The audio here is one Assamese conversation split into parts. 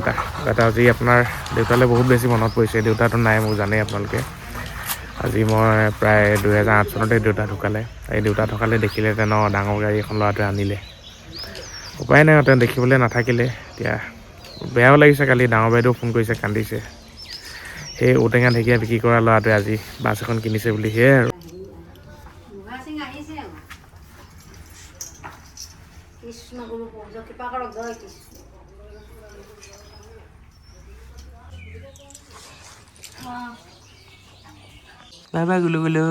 এটা আজি আপোনাৰ দেউতালৈ বহুত বেছি মনত পৰিছে। দেউতাটো নাই, মোক জানেই আপোনালোকে। আজি মই প্ৰায় 2008 চনতে দেউতা ঢুকালে। এই দেউতা ঢুকালে দেখিলে তেনে ডাঙৰ গাড়ী এখন ল'ৰাটোৱে আনিলে। উপায় নাই, তেওঁ দেখিবলৈ নাথাকিলে। এতিয়া বেয়াও লাগিছে। কালি ডাঙৰ বাইদেউ ফোন কৰিছে, কান্দিছে। সেই ঔটেঙা ঢেকীয়া বিক্ৰী কৰা ল'ৰাটোৱে আজি বাছ এখন কিনিছে বুলি। সেয়াই আৰু বাই বাই গুলু গুলু।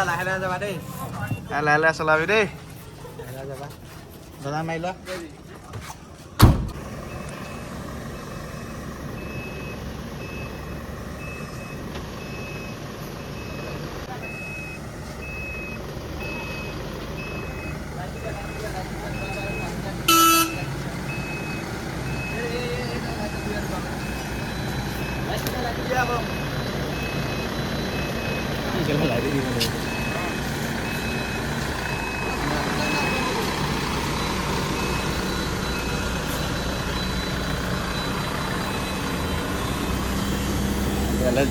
লাহে লাহে যাবা দেই, লাহে লাহে চলাবি দেই, লাহে লাহে যাবা। দাদা মাৰি লোৱা।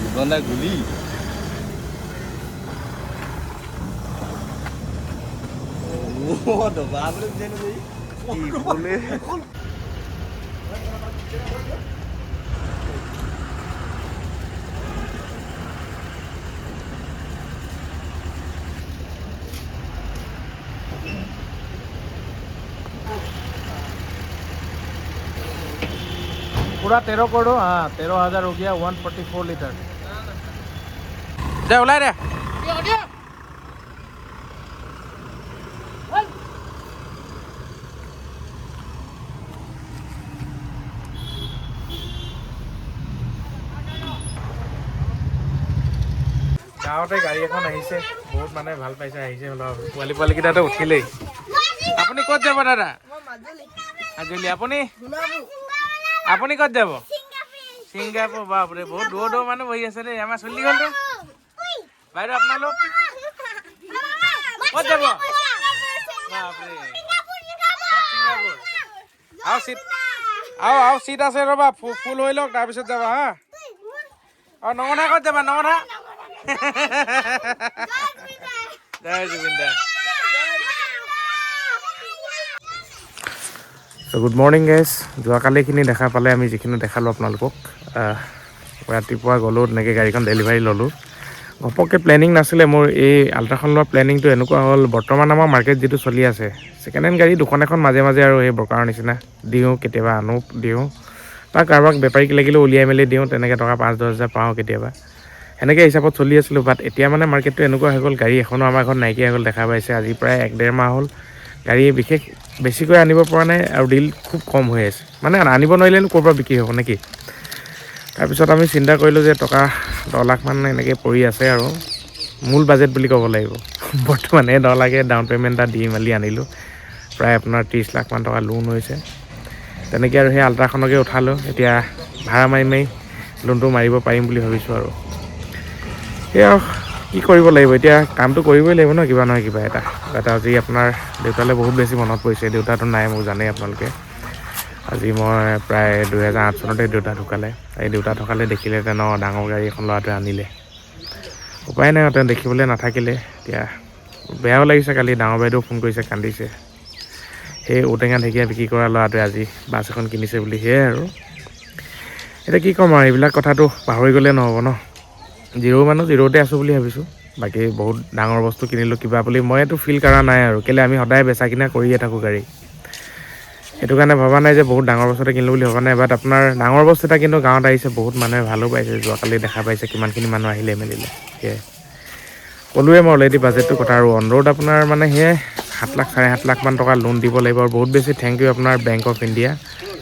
জীৱনটা গুলি पूरा 13 करो। हाँ 13,000 हो गया। 144 लीटर। जा उला रे। গাঁৱতে গাড়ী এখন আহিছে, বহুত মানে ভাল পাইছে, আহিছে পোৱালি পোৱালিকেইটাতো উঠিলেই। আপুনি ক'ত যাব দাদা? মাজুলী। আপুনি আপুনি ক'ত যাব? ছিংগাপুৰ। বাপৰে, বহুত দূৰ দূৰ মানুহ বহি আছে দেই। আমাৰ চলি গ'লতো। বাইদেউ আপোনালোক ক'ত যাব? বাপৰে, ছিংগাপুৰ। আৰু চিট আৰু চিট আছে, ৰ'বা ফুল হৈ লওক তাৰপিছত যাবা হা। আৰু নঙনা ক'ত যাবা? নঙনা জয় জুবিন দা। Good morning guys. যোৱাকালিখিনি দেখা পালে, আমি যিখিনি দেখালোঁ আপোনালোকক। ৰাতিপুৱা গ'লোঁ, তেনেকৈ গাড়ীখন ডেলিভাৰী ল'লোঁ। ঘপককৈ প্লেনিং নাছিলে মোৰ। এই আল্ট্ৰাখন লোৱাৰ প্লেনিংটো এনেকুৱা হ'ল, বৰ্তমান আমাৰ মাৰ্কেট যিটো চলি আছে, ছেকেণ্ড হেণ্ড গাড়ী দুখন এখন মাজে মাজে আৰু সেই ব্ৰকাৰৰ নিচিনা দিওঁ, কেতিয়াবা আনো দিওঁ, বা কাৰোবাক বেপাৰীক লাগিলেও উলিয়াই মেলি দিওঁ। তেনেকৈ টকা 5-10 হাজাৰ পাওঁ কেতিয়াবা। সেনেকৈ হিচাপত চলি আছিলোঁ। বাট এতিয়া মানে মাৰ্কেটটো এনেকুৱা হৈ গ'ল, গাড়ী এখনো আমাৰ ঘৰত নাইকিয়া হৈ গ'ল। দেখা পাইছে, আজি প্ৰায় 1-1.5 মাহ হ'ল গাড়ী বিশেষ বেছিকৈ আনিব পৰা নাই, আৰু ডিল খুব কম হৈ আছে। মানে আনিব নোৱাৰিলেনো ক'ৰ পৰা বিক্ৰী হ'ব নেকি। তাৰপিছত আমি চিন্তা কৰিলোঁ যে টকা 10 লাখ মান এনেকৈ পৰি আছে, আৰু মূল বাজেট বুলি ক'ব লাগিব বৰ্তমানে 10 লাখে ডাউন পে'মেণ্ট এটা দি মেলি আনিলোঁ। প্ৰায় আপোনাৰ 30 লাখ মান টকা লোন হৈছে। তেনেকৈ আৰু সেই আল্ট্ৰাখনকে উঠালোঁ। এতিয়া ভাড়া মাৰি মাৰি লোনটো মাৰিব পাৰিম বুলি ভাবিছোঁ। আৰু সেয়া কি কৰিব লাগিব এতিয়া, কামটো কৰিবই লাগিব ন, কিবা নহয় কিবা এটা। আজি আপোনাৰ দেউতালৈ বহুত বেছি মনত পৰিছে। দেউতাটো নাই, মোক জানেই আপোনালোকে। আজি মই প্ৰায় 2008 চনতে দেউতা ঢুকালে। এই দেউতা ঢুকালে দেখিলে তেনে ডাঙৰ গাড়ী এখন ল'ৰাটোৱে আনিলে। উপায় নাই, তেওঁ দেখিবলৈ নাথাকিলে। এতিয়া বেয়াও লাগিছে। কালি ডাঙৰ বাইদেউ ফোন কৰিছে, কান্দিছে। সেই ঔটেঙা ঢেকীয়া বিক্ৰী কৰা ল'ৰাটোৱে আজি বাছ এখন কিনিছে বুলি। সেয়াই আৰু এতিয়া কি ক'ম আৰু, এইবিলাক কথাটো পাহৰি গ'লে নহ'ব ন। জিৰ'তে আছোঁ বুলি ভাবিছোঁ। বাকী বহুত ডাঙৰ বস্তু কিনিলোঁ কিবা বুলি মইতো ফিল কৰা নাই আৰু, কেলৈ আমি সদায় বেচা কিনা কৰিয়ে থাকোঁ গাড়ী। সেইটো কাৰণে ভবা নাই যে বহুত ডাঙৰ বস্তু এটা কিনিলোঁ বুলি ভবা নাই বাট আপোনাৰ ডাঙৰ বস্তু এটা কিন্তু গাঁৱত আহিছে বহুত মানুহে ভালো পাইছে যোৱাকালি দেখা পাইছে কিমানখিনি মানুহ আহিলে মেলিলে সেয়াই ক'লোৱে মই অলৰেডি বাজেটটোৰ কথা আৰু অন ৰোড আপোনাৰ মানে সেয়াই 7 লাখ 7.5 লাখ মান টকা লোন দিব লাগিব আৰু বহুত বেছি থেংক ইউ আপোনাৰ bank of India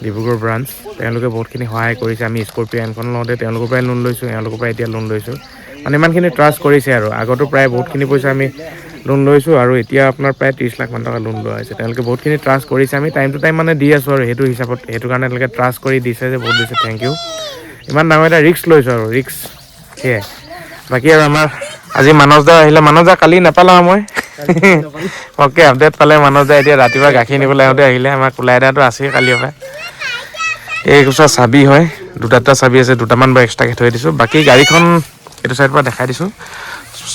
Dibrugarh branch তেওঁলোকে বহুতখিনি সহায় কৰিছে আমি স্কৰ্পিঅ' এনখন লওঁতে তেওঁলোকৰ পৰাই লোন লৈছোঁ এওঁলোকৰ পৰা এতিয়া লোন লৈছোঁ মানে ইমানখিনি ট্ৰাষ্ট কৰিছে আৰু আগতো প্ৰায় বহুতখিনি পইচা আমি লোন লৈছোঁ আৰু এতিয়া আপোনাৰ প্ৰায় 30 লাখ মান টকা লোন লোৱা হৈছে তেওঁলোকে বহুতখিনি ট্ৰাষ্ট কৰিছে আমি টাইম টু টাইম মানে দি আছোঁ আৰু সেইটো হিচাপত সেইটো কাৰণে তেওঁলোকে ট্ৰাষ্ট কৰি দিছে যে বহুত বেছি থেংক ইউ ইমান ডাঙৰ এটা ৰিস্ক লৈছোঁ আৰু ৰিস্ক সেয়াই বাকী আৰু আমাৰ আজি মানস দা আহিলে মানস দা কালি নাপালোঁ মই অ'কে আপডেট পালে মানস দা এতিয়া ৰাতিপুৱা গাখীৰ নিবলৈ আহোঁতে আহিলে আমাৰ কোলাই দাটো আছেই কালিৰ পৰা এই ওচৰ চাবি হয় দুটা চাবি আছে দুটামান বাৰু এক্সট্ৰাকৈ থৈ দিছোঁ বাকী গাড়ীখন এইটো চাইডৰ পৰা দেখাই দিছোঁ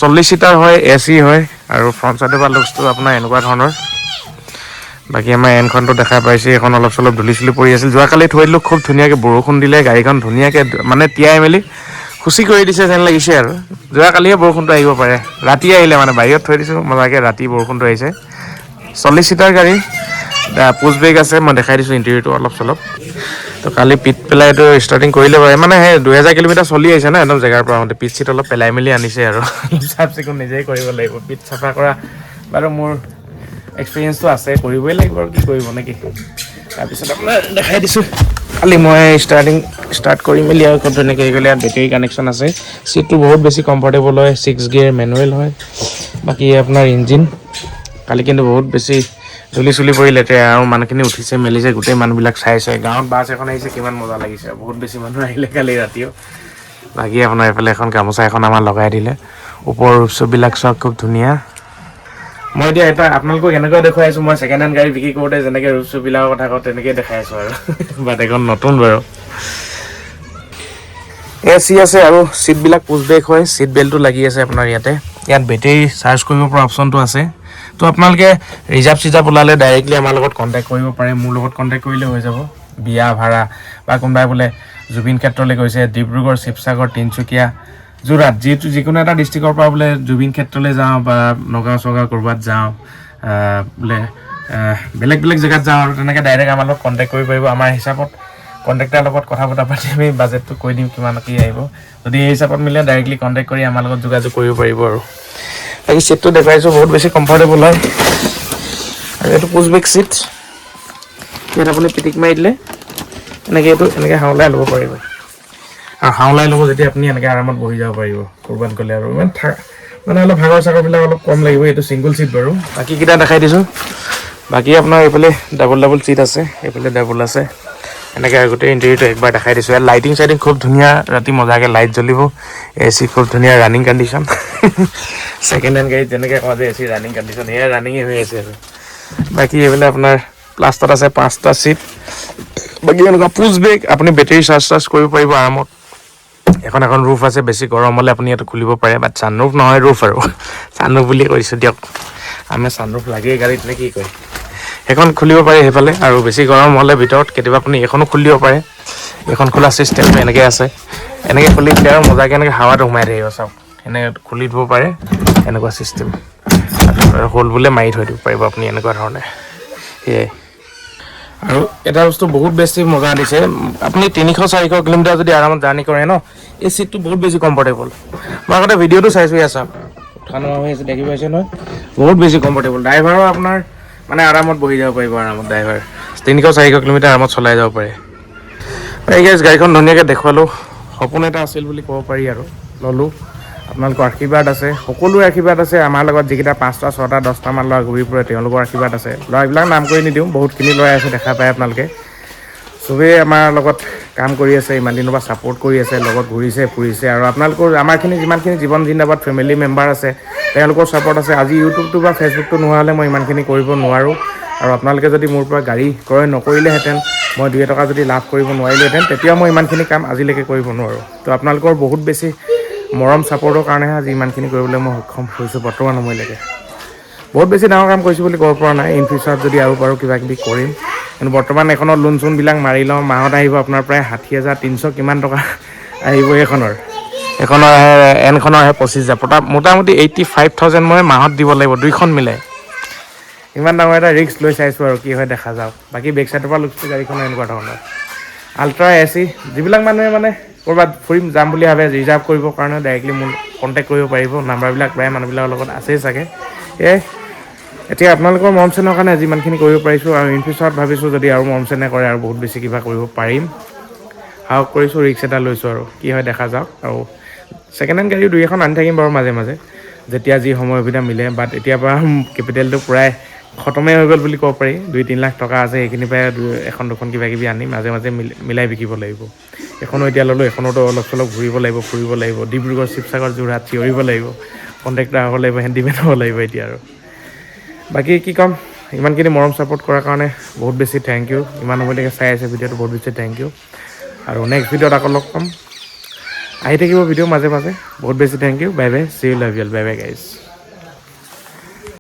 40 চিটাৰ হয় AC হয় আৰু ফ্ৰণ্ট চাইডৰ পৰা লুকছটো আপোনাৰ এনেকুৱা ধৰণৰ বাকী আমাৰ এনখনটো দেখা পাইছে এখন অলপ চলপ ধূলি চুলি পৰি আছিল যোৱাকালি থৈ দিলোঁ খুব ধুনীয়াকৈ বৰষুণ দিলে গাড়ীখন ধুনীয়াকৈ মানে তিয়াই মেলি খুচি কৰি দিছে যেন লাগিছে আৰু যোৱাকালিহে বৰষুণটো আহিব পাৰে ৰাতি আহিলে মানে বাহিৰত থৈ দিছোঁ মজাকৈ ৰাতি বৰষুণটো আহিছে 40 চিটাৰ গাড়ী পুছ বেগ আছে মই দেখাই দিছোঁ ইণ্টেৰিয়ৰটো অলপ চলপ তো কালি পিট পেলাই এইটো ষ্টাৰ্টিং কৰিলে বাৰু মানে সেই 2000 কিলোমিটাৰ চলি আহিছে ন একদম জেগাৰ পৰা আহোঁতে পিট চিট অলপ পেলাই মেলি আনিছে আৰু চাফ চিকুণ নিজেই কৰিব লাগিব পিট চাফা কৰা বাৰু মোৰ এক্সপিৰিয়েঞ্চটো আছে কৰিবই লাগিব আৰু কি কৰিব নেকি তাৰপিছত আপোনাৰ দেখাই দিছোঁ কালি মই ষ্টাৰ্ট কৰি মেলি আৰু খুব ধুনীয়াকৈ আহি গ'লে ইয়াত বেটেৰী কানেকশ্যন আছে চিটটো বহুত বেছি কমফৰ্টেবল হয় 6 গিয়াৰ মেনুৱেল হয় বাকী আপোনাৰ ইঞ্জিন কালি কিন্তু বহুত বেছি ধূলি চুলি পৰি লেতেৰা আৰু মানুহখিনি উঠিছে মেলিছে গোটেই মানুহবিলাক চাইছে গাঁৱত বাছ এখন আহিছে কিমান মজা লাগিছে বহুত বেছি মানুহ আহিলে কালি ৰাতিও বাকী আপোনাৰ এইফালে এখন গামোচা এখন আমাৰ লগাই দিলে ওপৰৰ ৰূপচবিলাক চব খুব ধুনীয়া মই এতিয়া এটা আপোনালোকক এনেকৈ দেখুৱাই আছোঁ মই ছেকেণ্ড হেণ্ড গাড়ী বিক্ৰী কৰোঁতে যেনেকৈ ৰূপচবিলাকৰ কথা কওঁ তেনেকৈ দেখাই আছোঁ আৰু বাট এখন নতুন বাৰু AC আছে আৰু চিটবিলাক পুছ বেক হয় চিট বেল্টটো লাগি আছে আপোনাৰ ইয়াত বেটেৰী চাৰ্জ কৰিব পৰা অপশ্যনটো আছে তো আপোনালোকে ৰিজাৰ্ভ ওলালে ডাইৰেক্টলি আমাৰ লগত কণ্টেক্ট কৰিব পাৰে মোৰ লগত কণ্টেক্ট কৰিলে হৈ যাব বিয়া ভাড়া বা কোনোবাই বোলে জুবিন ক্ষেত্ৰলৈ গৈছে ডিব্ৰুগড় শিৱসাগৰ তিনিচুকীয়া যোৰহাট যিকোনো এটা ডিষ্ট্ৰিক্টৰ পৰা বোলে জুবিন ক্ষেত্ৰলৈ যাওঁ বা নগাঁও চগাঁও ক'ৰবাত যাওঁ বোলে বেলেগ জেগাত যাওঁ আৰু তেনেকৈ ডাইৰেক্ট আমাৰ লগত কণ্টেক্ট কৰিব পাৰিব আমাৰ হিচাপত কণ্টেক্টাৰ লগত কথা বতৰা পাতি আমি বাজেটটো কৈ দিম কিমান কি আহিব যদি এই হিচাপত মিলে ডাইৰেক্টলি কণ্টেক্ট কৰি আমাৰ লগত যোগাযোগ কৰিব পাৰিব আৰু বাকী চিটটো দেখুৱাইছোঁ বহুত বেছি কমফৰ্টেবল হয় আৰু এইটো পুছ বেক চিট ইয়াত আপুনি পিটিক মাৰি দিলে এনেকৈ হাওলাই ল'ব পাৰিব আৰু হাওলাই ল'ব যেতিয়া আপুনি এনেকৈ আৰামত বহি যাব পাৰিব ক'ৰবাত গ'লে আৰু ইমান মানে অলপ ভাগৰ চাগৰবিলাক অলপ কম লাগিব এইটো ছিংগল চিট বাৰু বাকীকেইটা দেখাই দিছোঁ বাকী আপোনাৰ এইফালে ডাবল চিট আছে এইফালে ডাবল আছে এনেকৈ গোটেই ইণ্টেৰিয়ৰটো একবাৰ দেখাই দিছোঁ ইয়াত লাইটিং খুব ধুনীয়া ৰাতি মজাকৈ লাইট জ্বলিব AC খুব ধুনীয়া ৰানিং কণ্ডিশ্যন ছেকেণ্ড হেণ্ড গাড়ীত যেনেকৈ কওঁ যে AC ৰানিং কণ্ডিশ্যন সেয়া ৰানিঙে হৈ আছে আৰু বাকী এইফালে আপোনাৰ প্লাষ্টাৰত আছে 5টা চিট বাকী এনেকুৱা পুছ বেক আপুনি বেটেৰী চাৰ্জ কৰিব পাৰিব আৰামত এখন ৰুফ আছে বেছি গৰম হ'লে আপুনি ইয়াত খুলিব পাৰে বাট ছানৰুফ নহয় ৰুফ আৰু ছানৰুফ বুলি কৈছোঁ দিয়ক আমি ছানৰুফ লাগেই গাড়ীত নে কি কয় সেইখন খুলিব পাৰে সেইফালে আৰু বেছি গৰম হ'লে ভিতৰত কেতিয়াবা আপুনি এইখনো খুলি দিব পাৰে এইখন খোলা চিষ্টেমটো এনেকৈ আছে এনেকৈ খুলি দিলে আৰু মজাকৈ এনেকৈ হাৱাটো সোমাই থাকিব চাওক এনেকৈ খুলি দিব পাৰে এনেকুৱা চিষ্টেম আৰু হ'ল বোলে মাৰি থৈ দিব পাৰিব আপুনি এনেকুৱা ধৰণে সেয়াই আৰু এটা বস্তু বহুত বেছি মজা দিছে আপুনি 300-400 কিলোমিটাৰ যদি আৰামত জাৰ্ণি কৰে ন এই চিটটো বহুত বেছি কমফৰ্টেবল মই আগতে ভিডিঅ'টো চাইছোঁ ইয়াত চাওক উঠা নমা হৈ আছে দেখি পাইছে নহয় বহুত বেছি কমফৰ্টেবল ড্ৰাইভাৰো আপোনাৰ মানে আৰামত বহি যাব পাৰিব আৰামত ড্ৰাইভাৰ 300-400 কিলোমিটাৰ আৰামত চলাই যাব পাৰে এই গাড়ীখন ধুনীয়াকৈ দেখুৱালোঁ সপোন এটা আছিল বুলি ক'ব পাৰি আৰু ল'লোঁ আপোনালোকৰ আশীৰ্বাদ আছে সকলোৰে আশীৰ্বাদ আছে আমাৰ লগত যিকেইটা 5টা 6টা 10টামান ল'ৰা ঘূৰি ফুৰে তেওঁলোকৰ আশীৰ্বাদ আছে ল'ৰাবিলাক নাম কৰি নিদিওঁ বহুতখিনি ল'ৰাই আছে দেখা পায় আপোনালোকে চবেই আমাৰ লগত কাম কৰি আছে ইমান দিনৰ পৰা ছাপোৰ্ট কৰি আছে লগত ঘূৰিছে ফুৰিছে আৰু আপোনালোকৰ আমাৰখিনি যিমানখিনি জীৱন জিন্দাবাদ ফেমিলি মেম্বাৰ আছে তেওঁলোকৰ ছাপোৰ্ট আছে আজি ইউটিউবটো বা ফেচবুকটো নোহোৱা হ'লে মই ইমানখিনি কৰিব নোৱাৰোঁ আৰু আপোনালোকে যদি মোৰ পৰা গাড়ী ক্ৰয় নকৰিলেহেঁতেন মই 2 টকা যদি লাভ কৰিব নোৱাৰিলোহেঁতেন তেতিয়াও মই ইমানখিনি কাম আজিলৈকে কৰিব নোৱাৰোঁ তো আপোনালোকৰ বহুত বেছি মৰম ছাপোৰ্টৰ কাৰণেহে আজি ইমানখিনি কৰিবলৈ মই সক্ষম হৈছোঁ বৰ্তমান সময়লৈকে বহুত বেছি ডাঙৰ কাম কৰিছোঁ বুলি ক'ব পৰা নাই ইন ফিউচাৰত যদি আৰু পাৰোঁ কিবা কিবি কৰিম কিন্তু বৰ্তমান এখনৰ লোন চোনবিলাক মাৰি লওঁ মাহত আহিব আপোনাৰ প্ৰায় 60,300 কিমান টকা আহিব এখনৰ এনখনৰ আহে 25,000 মোটামুটি 85,000 মই মাহত দিব লাগিব 2খন মিলাই ইমান ডাঙৰ এটা ৰিস্ক লৈ চাইছোঁ আৰু কি হয় দেখা যাওক। বাকী বেক চাইডৰ পৰা লুকছটো গাড়ীখনৰ এনেকুৱা ধৰণৰ আল্ট্ৰা এ চি। যিবিলাক মানুহে মানে ক'ৰবাত ফুৰিম যাম বুলি ভাবে ৰিজাৰ্ভ কৰিবৰ কাৰণে ডাইৰেক্টলি মোৰ কণ্টেক্ট কৰিব পাৰিব। নাম্বাৰবিলাক প্ৰায় মানুহবিলাকৰ লগত আছেই চাগে। এতিয়া আপোনালোকৰ মৰম চেনেহৰ কাৰণে যিমানখিনি কৰিব পাৰিছোঁ আৰু ইন ফিউচাৰত ভাবিছোঁ যদি আৰু মৰম চেনেহ কৰে আৰু বহুত বেছি কিবা কৰিব পাৰিম। সাহস কৰিছোঁ, ৰিক্স এটা লৈছোঁ আৰু কি হয় দেখা যাওক। আৰু ছেকেণ্ড হেণ্ড গাড়ী দুই এখন আনি থাকিম বাৰু মাজে মাজে যেতিয়া যি সময় সুবিধা মিলে। বাট এতিয়াৰ পৰা কেপিটেলটো প্ৰায় খতমেই হৈ গ'ল বুলি ক'ব পাৰি। 2-3 লাখ টকা আছে, সেইখিনি পৰাই এখন দুখন কিবা কিবি আনি মাজে মাজে মিলাই বিকিব লাগিব। এখনো এতিয়া ল'লোঁ, এখনতো অলপ চলপ ঘূৰিব লাগিব, ফুৰিব লাগিব। ডিব্ৰুগড়, শিৱসাগৰ, যোৰহাট চিঞৰিব লাগিব, কণ্ট্ৰেক্টৰ হ'ব লাগিব, হেণ্ডিমেন হ'ব লাগিব এতিয়া আৰু। বাকী কি ক'ম, ইমানখিনি মৰম ছাপোৰ্ট কৰাৰ কাৰণে বহুত বেছি থেংক ইউ। ইমান সময়লৈকে চাই আছে ভিডিঅ'টো, বহুত বেছি থেংক ইউ। আৰু নেক্সট ভিডিঅ'ত আকৌ লগ পাম, আহি থাকিব ভিডিঅ' মাজে মাজে। বহুত বেছি thank you, bye bye, see you, love you, bye bye guys.